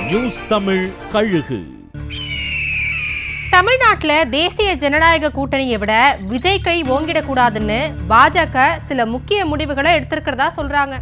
News Tamil கழுகு. தமிழ்நாட்டுல தேசிய ஜனநாயக கூட்டணியை விட விஜய் கை ஓங்கிடக்கூடாதுன்னு பாஜக சில முக்கிய முடிவுகளை எடுத்திருக்கிறதா சொல்றாங்க.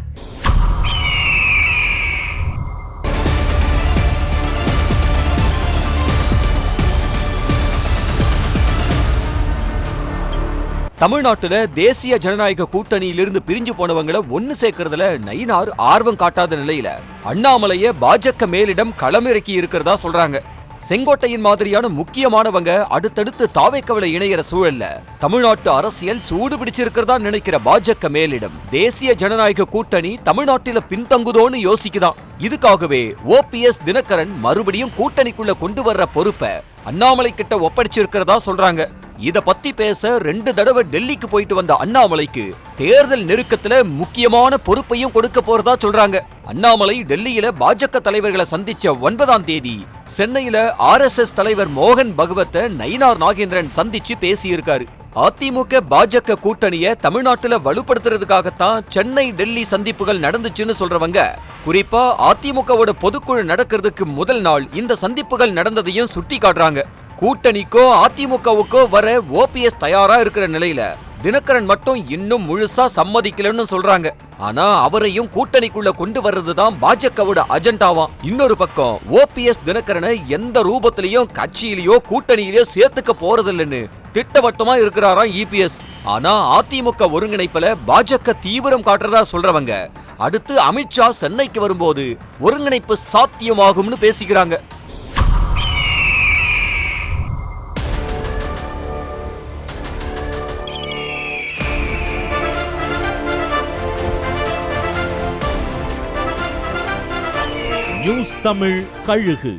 தமிழ்நாட்டுல தேசிய ஜனநாயக கூட்டணியிலிருந்து பிரிஞ்சு போனவங்களை ஒன்னு சேர்க்கறதுல நயினார் ஆர்வம் காட்டாத நிலையில அண்ணாமலைய பாஜக மேலிடம் களமிறக்கி இருக்கிறதா சொல்றாங்க. செங்கோட்டையின் மாதிரியான முக்கியமானவங்க அடுத்தடுத்து தாவேக்கவலை இணையிற சூழல்ல தமிழ்நாட்டு அரசியல் சூடு பிடிச்சிருக்கிறதா நினைக்கிற பாஜக மேலிடம் தேசிய ஜனநாயக கூட்டணி தமிழ்நாட்டில பின்தங்குதோன்னு யோசிக்குதான். இதுக்காகவே ஓபிஎஸ் தினகரன் மறுபடியும் கூட்டணிக்குள்ள கொண்டு வர்ற பொறுப்பை அண்ணாமலை கிட்ட ஒப்படைச்சிருக்கிறதா சொல்றாங்க. இத பத்தி பேச 2 தடவை டெல்லிக்கு போயிட்டு வந்த அண்ணாமலைக்கு தேர்தல் நெருக்கத்துல முக்கியமான பொறுப்பையும் கொடுக்க போறதா சொல்றாங்க. அண்ணாமலை டெல்லியில பாஜக தலைவர்களை சந்திச்ச 9ஆம் தேதி சென்னையில RSS தலைவர் மோகன் பகவத்தை நயினார் நாகேந்திரன் சந்திச்சு பேசியிருக்காரு. அதிமுக பாஜக கூட்டணிய தமிழ்நாட்டுல வலுப்படுத்துறதுக்காகத்தான் சென்னை டெல்லி சந்திப்புகள் நடந்துச்சுன்னு சொல்றவங்க குறிப்பா அதிமுகவோட பொதுக்குழு நடக்கிறதுக்கு முதல் நாள் இந்த சந்திப்புகள் நடந்ததையும் சுட்டி காட்டுறாங்க. கூட்டணிக்கோ அதிமுகவுக்கோ வர ஓபிஎஸ் தயாரா இருக்கிற நிலையில தினகரன் மட்டும் இன்னும் முழுசா சம்மதிக்கலன்னு சொல்றாங்க. ஆனா அவரையும் கூட்டணிக்குள்ள கொண்டு வர்றதுதான் பாஜகவோட அஜெண்டாவாம். இன்னொரு பக்கம் ஓபிஎஸ் தினகரனை எந்த ரூபத்திலையும் கட்சியிலயோ கூட்டணியிலயோ சேர்த்துக்க போறதில்லைன்னு திட்டவட்டமா இருக்கிறாராம் இபிஎஸ். ஆனா அதிமுக ஒருங்கிணைப்புல பாஜக தீவிரம் காட்டுறதா சொல்றவங்க அடுத்து அமித்ஷா சென்னைக்கு வரும்போது ஒருங்கிணைப்பு சாத்தியமாகும்னு பேசிக்கிறாங்க. நியூஸ் தமிழ் கழுகு.